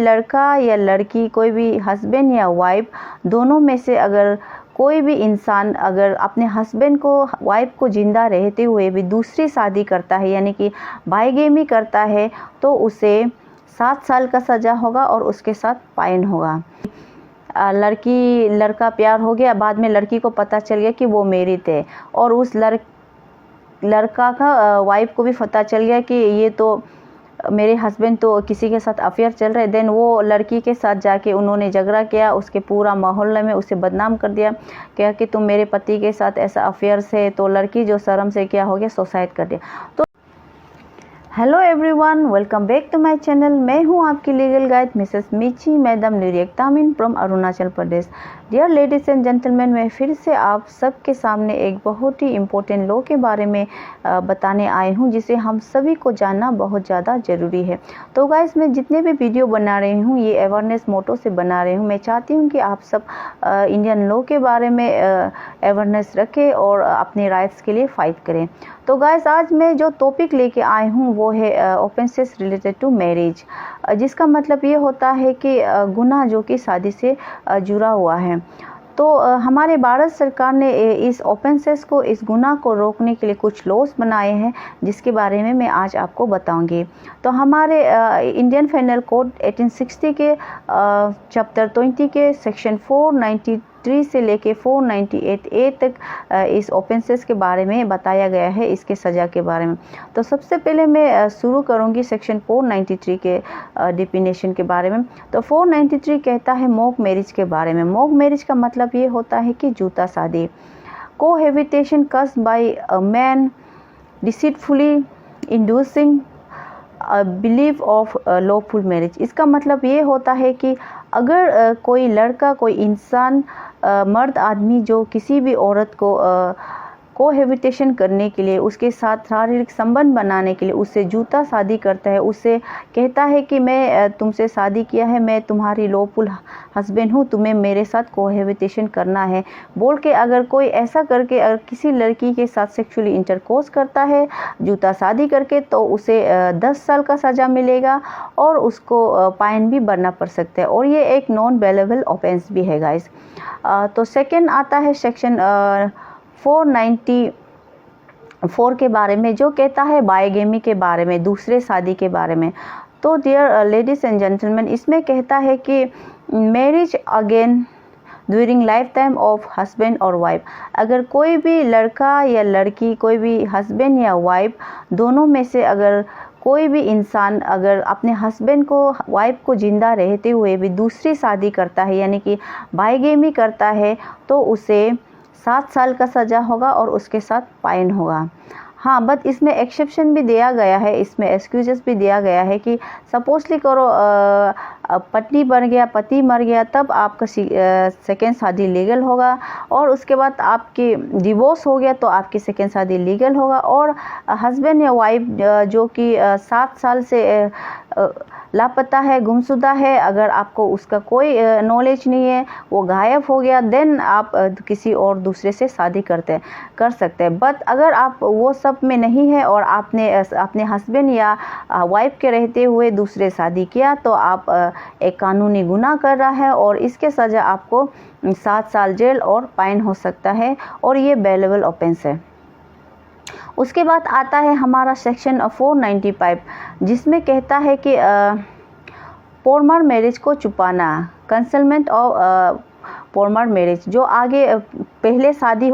लड़का या लड़की, कोई भी हस्बैंड या वाइफ, दोनों में से अगर कोई भी इंसान अगर अपने हस्बैंड को, वाइफ को जिंदा रहते हुए भी दूसरी शादी करता है, यानी कि बाइगेमी करता है, तो उसे 7 साल का सज़ा होगा और उसके साथ फाइन होगा। लड़का प्यार हो गया, बाद में लड़की को पता चल गया कि वो मैरिड है और उस लड़का का वाइफ को भी पता चल गया कि ये तो मेरे हस्बैंड तो किसी के साथ अफेयर चल रहे, देन वो लड़की के साथ जाके उन्होंने झगड़ा किया, उसके पूरा मोहल्ले में उसे बदनाम कर दिया, क्या कि तुम मेरे पति के साथ ऐसा अफेयर है, तो लड़की जो शर्म से क्या हो गया, सुसाइड कर दिया। तो hello everyone, welcome back to my channel. मैं हूं आपकी legal guide mrs Michi madam नुरियकतामिन from Arunachal Pradesh. Dear ladies and gentleman, मैं फिर से आप सबके सामने एक बहुत ही इम्पोर्टेंट लॉ के बारे में बताने आई हूं, जिसे हम सभी को जानना बहुत ज़्यादा ज़रूरी है। तो गाइस, मैं जितने भी वीडियो बना रही हूँ ये अवेयरनेस मोटो से बना रही हूँ। मैं चाहती हूँ कि आप सब इंडियन लॉ के बारे में अवेयरनेस रखें और अपने राइट्स के लिए फ़ाइट करें। तो गाइस, आज मैं जो टॉपिक लेके आई हूँ वो है ऑफेंसेस रिलेटेड टू मैरिज, जिसका मतलब ये होता है कि गुनाह जो कि शादी से जुड़ा हुआ है। तो हमारे भारत सरकार ने इस ऑफेंसेस को, इस गुनाह को रोकने के लिए कुछ लॉज बनाए हैं, जिसके बारे में मैं आज आपको बताऊंगी। तो हमारे इंडियन पेनल कोड 1860 के चैप्टर 20 के सेक्शन 493 से लेके 498A तक इस ऑफेंसेस के बारे में बताया गया है, इसके सज़ा के बारे में। तो सबसे पहले मैं शुरू करूंगी सेक्शन 493 के डिफिनेशन के बारे में। तो 493 कहता है मॉक मैरिज के बारे में। मॉक मैरिज का मतलब ये होता है कि झूठा शादी, cohabitation caused by a man deceitfully inducing believe of lawful marriage. इसका मतलब ये होता है कि अगर कोई लड़का, कोई इंसान, मर्द आदमी जो किसी भी औरत को कोहेबिटेशन करने के लिए, उसके साथ शारीरिक संबंध बनाने के लिए उससे झूठा शादी करता है, उससे कहता है कि मैं तुमसे शादी किया है, मैं तुम्हारी लॉफुल हस्बैंड हूँ, तुम्हें मेरे साथ कोहेबिटेशन करना है बोल के, अगर कोई ऐसा करके अगर किसी लड़की के साथ सेक्सुअली इंटरकोर्स करता है झूठा शादी करके, तो उसे 10 साल का सज़ा मिलेगा और उसको फाइन भी भरना पड़ सकता है, और ये एक नॉन बेलेबल ऑफेंस भी है गाइस। तो सेकेंड आता है सेक्शन 494 के बारे में, जो कहता है बाइगेमी के बारे में, दूसरे शादी के बारे में। तो डियर लेडीज़ एंड जेंटलमैन, इसमें कहता है कि marriage again during life time of husband और वाइफ। अगर कोई भी लड़का या लड़की, कोई भी हस्बैंड या वाइफ, दोनों में से अगर कोई भी इंसान अगर अपने हस्बैंड को, वाइफ को जिंदा रहते हुए भी दूसरी शादी करता है, यानी कि बाइगेमी करता है, तो उसे 7 साल का सज़ा होगा और उसके साथ फाइन होगा। हाँ, बट इसमें एक्सेप्शन भी दिया गया है, इसमें एक्सक्यूजेस भी दिया गया है कि सपोजली करो पत्नी बन गया, पति मर गया, तब आपका सेकेंड शादी लीगल होगा, और उसके बाद आपकी डिवोर्स हो गया तो आपकी सेकेंड शादी लीगल होगा। और हस्बैंड या वाइफ जो कि 7 साल से लापता है, गुमशुदा है, अगर आपको उसका कोई नॉलेज नहीं है, वो गायब हो गया, देन आप किसी और दूसरे से शादी कर सकते हैं। बट अगर आप वो सब में नहीं है और आपने अपने हस्बैंड या वाइफ के रहते हुए दूसरे शादी किया, तो आप एक कानूनी गुनाह कर रहा है और इसके सज़ा आपको 7 साल जेल और फाइन हो सकता है, और ये बेलेबल ऑफेंस है। उसके बाद आता है हमारा सेक्शन 495, जिसमें कहता है कि फॉर्मर मैरिज को छुपाना, कंसेलमेंट ऑफ फॉर्मर मैरिज, जो आगे पहले शादी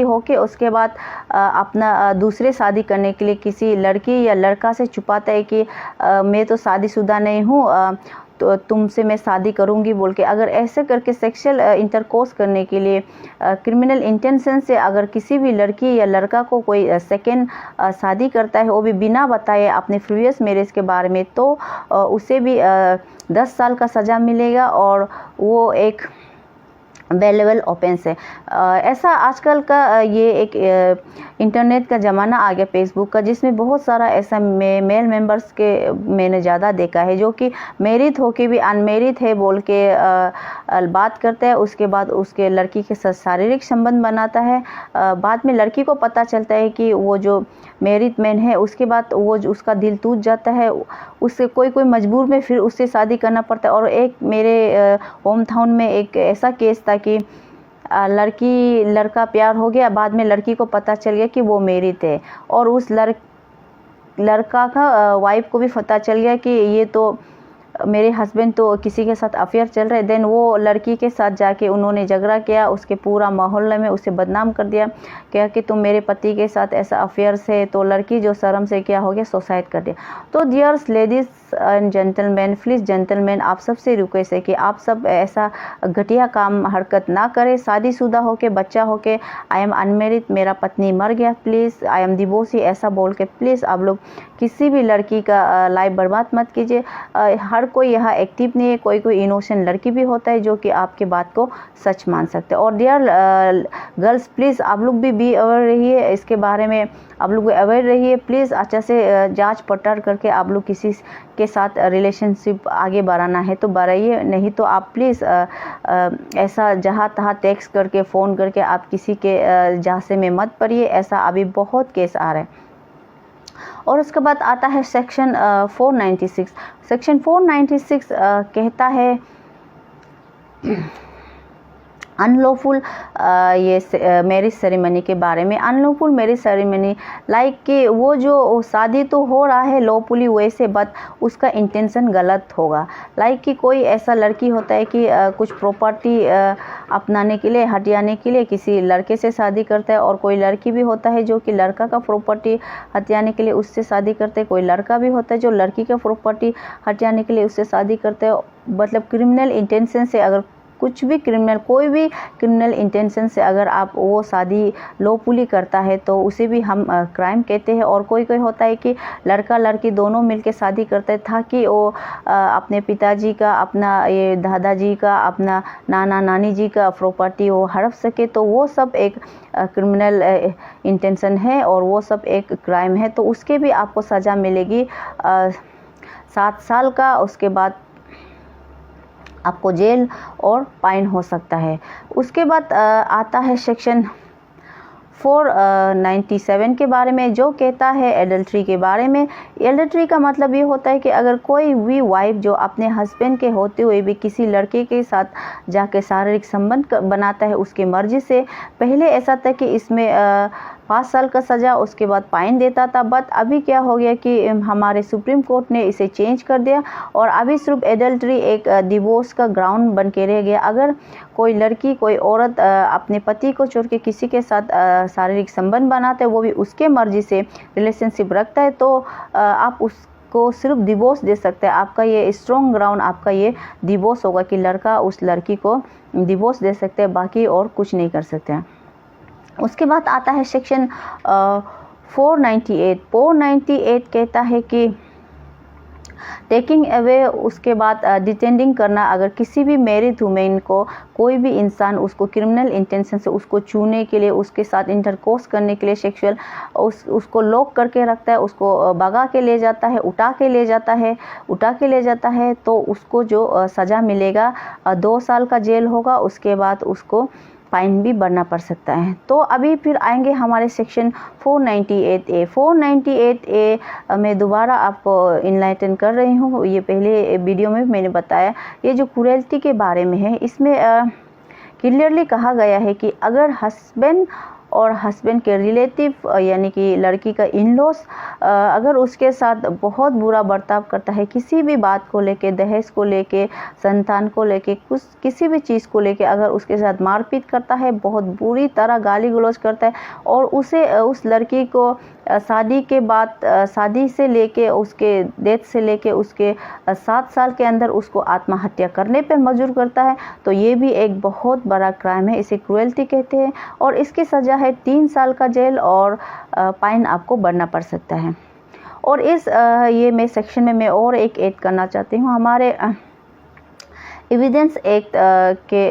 होके उसके बाद अपना दूसरे शादी करने के लिए किसी लड़की या लड़का से छुपाता है कि मैं तो शादीशुदा नहीं हूँ, तो तुमसे मैं शादी करूंगी बोल के। अगर ऐसे करके सेक्सुअल इंटरकोर्स करने के लिए क्रिमिनल इंटेंशन से अगर किसी भी लड़की या लड़का को कोई सेकेंड शादी करता है, वो भी बिना बताए अपने प्रीवियस मैरिज के बारे में, तो उसे भी 10 साल का सज़ा मिलेगा और वो एक बेलेबल ऑफेंस है। ऐसा आजकल का ये एक इंटरनेट का ज़माना आ गया, फेसबुक का, जिसमें बहुत सारा ऐसा मेल मेंबर्स के मैंने ज़्यादा देखा है जो कि मैरिड होके भी अनमेरिड है बोल के बात करता है, उसके बाद उसके लड़की के साथ शारीरिक संबंध बनाता है। बाद में लड़की को पता चलता है कि वो जो मैरिड मैन है, उसके बाद वो उसका दिल टूट जाता है, उससे कोई मजबूर में फिर उससे शादी करना पड़ता है। और एक मेरे होम टाउन में एक ऐसा केस था कि लड़की लड़का प्यार हो गया, बाद में लड़की को पता चल गया कि वो मैरिड है, और उस लड़का का वाइफ को भी पता चल गया कि ये तो मेरे हस्बैंड तो किसी के साथ अफेयर चल रहे। देन वो लड़की के साथ जाके उन्होंने झगड़ा किया, उसके पूरा मोहल्ले में उसे बदनाम कर दिया, क्या कि तुम मेरे पति के साथ ऐसा अफेयर से। तो लड़की जो शर्म से क्या हो गया, सुसाइड कर दिया। तो dears ladies and gentleman, please gentleman, आप सबसे रिक्वेस्ट है कि आप सब ऐसा घटिया काम हरकत ना करें। शादीशुदा होके, बच्चा होके, आई एम अनमेरिड, मेरा पत्नी मर गया, प्लीज़ आई एम डिवोर्सी, ऐसा बोल के प्लीज़ आप लोग किसी भी लड़की का लाइफ बर्बाद मत कीजिए। हर कोई यहाँ एक्टिव नहीं है, कोई इनोसेंट लड़की भी होता है जो कि आपके बात को सच मान सकते हैं। और डियर गर्ल्स, प्लीज़ आप लोग भी अवेयर रहिए, इसके बारे में आप लोग अवेयर रहिए। प्लीज़ अच्छा से जांच पड़ताल करके आप लोग किसी के साथ रिलेशनशिप आगे बढ़ाना है तो बढ़ाइए, नहीं तो आप प्लीज़ ऐसा जहाँ तहाँ टेक्स्ट करके, फ़ोन करके आप किसी के झांसे में मत पड़िए। ऐसा अभी बहुत केस आ रहा है। और उसके बाद आता है सेक्शन 496। सेक्शन 496 कहता है अनलॉफुल ये मैरिज सेरेमनी के बारे में। अनलॉफुल मैरिज सेरेमनी लाइक कि वो जो शादी तो हो रहा है लॉफुली वैसे, बट उसका इंटेंशन गलत होगा। लाइक कि कोई ऐसा लड़की होता है कि कुछ प्रॉपर्टी अपनाने के लिए, हथियाने के लिए किसी लड़के से शादी करता है, और कोई लड़की भी होता है जो कि लड़का का प्रॉपर्टी हथियाने के लिए उससे शादी करते हैं। कोई लड़का भी होता है जो लड़की का प्रॉपर्टी हथियाने के लिए उससे शादी करते हैं। मतलब क्रिमिनल इंटेंशन से, अगर कुछ भी क्रिमिनल, कोई भी क्रिमिनल इंटेंशन से अगर आप वो शादी लॉफुली करता है तो उसे भी हम क्राइम कहते हैं। और कोई होता है कि लड़का लड़की दोनों मिलकर शादी करते था कि वो अपने पिताजी का, अपना ये दादाजी का, अपना नाना नानी जी का प्रॉपर्टी वो हड़प सके, तो वो सब एक क्रिमिनल इंटेंशन है और वो सब एक क्राइम है। तो उसके भी आपको सज़ा मिलेगी 7 साल का। उसके बाद आपको जेल और फाइन हो सकता है। उसके बाद आता है सेक्शन 497 के बारे में, जो कहता है एडल्ट्री के बारे में। एडल्ट्री का मतलब ये होता है कि अगर कोई भी वाइफ जो अपने हस्बैंड के होते हुए भी किसी लड़के के साथ जाके शारीरिक संबंध बनाता है उसकी मर्जी से। पहले ऐसा था कि इसमें 5 साल का सज़ा, उसके बाद फाइन देता था, बट अभी क्या हो गया कि हमारे सुप्रीम कोर्ट ने इसे चेंज कर दिया और अभी सिर्फ एडल्ट्री एक डिवोर्स का ग्राउंड बन के रह गया। अगर कोई लड़की, कोई औरत अपने पति को छोड़ के किसी के साथ शारीरिक संबंध बनाते हैं, वो भी उसके मर्जी से रिलेशनशिप रखता है, तो आप उसको सिर्फ डिवोर्स दे सकते हैं। आपका ये स्ट्रॉन्ग ग्राउंड, आपका ये डिवोर्स होगा कि लड़का उस लड़की को डिवोर्स दे सकते हैं, बाकी और कुछ नहीं कर सकते हैं। उसके बाद आता है सेक्शन 498। 498 कहता है कि टेकिंग अवे, उसके बाद डिटेंडिंग करना। अगर किसी भी मैरिड वुमेन को कोई भी इंसान उसको क्रिमिनल इंटेंशन से उसको छूने के लिए, उसके साथ इंटरकोर्स करने के लिए सेक्सुअल उसको लॉक करके रखता है, उसको भगा के ले जाता है, उठा के ले जाता है, तो उसको जो सज़ा मिलेगा 2 साल का जेल होगा। उसके बाद उसको फाइन भी भरना पड़ सकता है। तो अभी फिर आएंगे हमारे सेक्शन 498A। 498A मैं दोबारा आपको इनलाइटन कर रही हूँ। ये पहले वीडियो में मैंने बताया, ये जो क्रूएल्टी के बारे में है, इसमें क्लियरली कहा गया है कि अगर हस्बैंड और हस्बैंड के रिलेटिव यानी कि लड़की का इन-लॉज अगर उसके साथ बहुत बुरा बर्ताव करता है, किसी भी बात को लेके, दहेज को लेके, संतान को लेके, कुछ किसी भी चीज़ को लेके अगर उसके साथ मारपीट करता है, बहुत बुरी तरह गाली गलौज करता है, और उसे उस लड़की को शादी के बाद, शादी से लेके उसके डेथ से लेके उसके 7 साल के अंदर उसको आत्महत्या करने पर मजबूर करता है, तो ये भी एक बहुत बड़ा क्राइम है। इसे क्रूएल्टी कहते हैं और इसकी सज़ा है 3 साल का जेल और फाइन आपको भरना पड़ सकता है। और इस ये मैं सेक्शन में मैं और एक ऐड करना चाहती हूँ। हमारे एविडेंस एक्ट के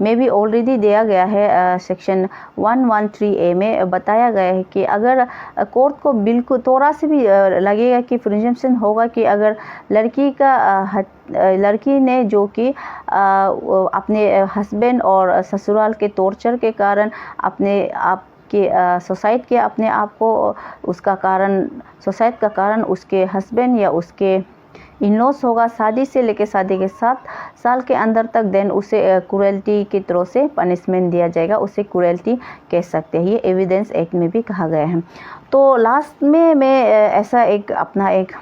में भी ऑलरेडी दिया गया है, सेक्शन 113A में बताया गया है कि अगर कोर्ट को बिल्कुल थोड़ा से भी लगेगा कि प्रिजम्पशन होगा कि अगर लड़की ने जो कि अपने हस्बैंड और ससुराल के टॉर्चर के कारण अपने आप के सुसाइड किया अपने आप को, उसका कारण सुसाइड का कारण उसके हस्बैंड या उसके इनलॉस होगा, शादी से लेकर शादी के 7 साल के अंदर तक, देन उसे क्रूएल्टी की तरह से पनिशमेंट दिया जाएगा, उसे क्रूएल्टी कह सकते हैं। ये एविडेंस एक्ट में भी कहा गया है। तो लास्ट में मैं ऐसा अपना एक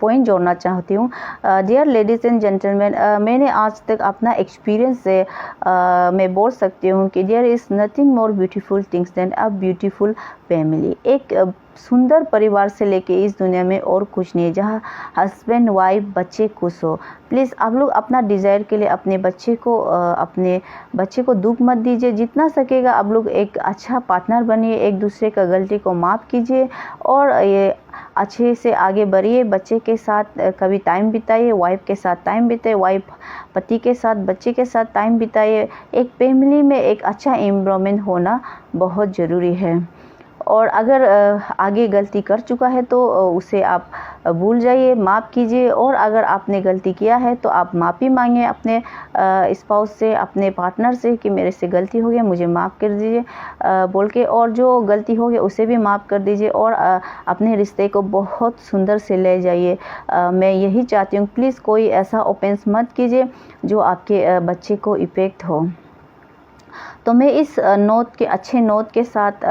पॉइंट जोड़ना चाहती हूँ। डियर लेडीज़ एंड जेंटलमैन, मैंने आज तक अपना एक्सपीरियंस से मैं बोल सकती हूँ कि there is nothing more beautiful things than a beautiful family. एक सुंदर परिवार से लेके इस दुनिया में और कुछ नहीं, जहाँ हस्बैंड वाइफ बच्चे खुश हो। प्लीज़ आप लोग अपना डिज़ायर के लिए अपने बच्चे को दुख मत दीजिए। जितना सकेगा आप लोग एक अच्छा पार्टनर बनिए, एक दूसरे का गलती को माफ़ कीजिए और ये अच्छे से आगे बढ़िए। बच्चे के साथ कभी टाइम बिताइए, वाइफ के साथ टाइम बिताइए, वाइफ पति के साथ, बच्चे के साथ टाइम बिताइए। एक फैमिली में एक अच्छा एनवायरनमेंट होना बहुत ज़रूरी है। और अगर आगे गलती कर चुका है तो उसे आप भूल जाइए, माफ़ कीजिए। और अगर आपने गलती किया है तो आप माफ़ी मांगिए अपने स्पाउस से, अपने पार्टनर से कि मेरे से गलती हो गया, मुझे माफ़ कर दीजिए बोल के, और जो गलती हो गई उसे भी माफ़ कर दीजिए और अपने रिश्ते को बहुत सुंदर से ले जाइए। मैं यही चाहती हूँ, प्लीज़ कोई ऐसा ऑफेंस मत कीजिए जो आपके बच्चे को इफ़ेक्ट हो। तो मैं इस अच्छे नोट के साथ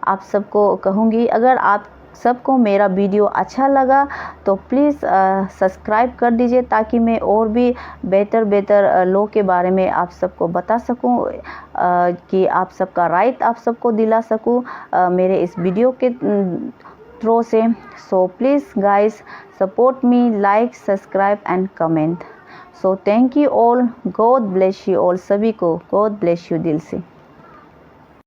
आप सबको कहूँगी, अगर आप सबको मेरा वीडियो अच्छा लगा तो प्लीज़ सब्सक्राइब कर दीजिए, ताकि मैं और भी बेहतर लॉ के बारे में आप सबको बता सकूं, कि आप सबका राइट आप सबको दिला सकूं मेरे इस वीडियो के थ्रू से। So please guys support me, like, subscribe and comment. So thank you all, God bless you all, सभी को गॉड ब्लेस यू दिल से।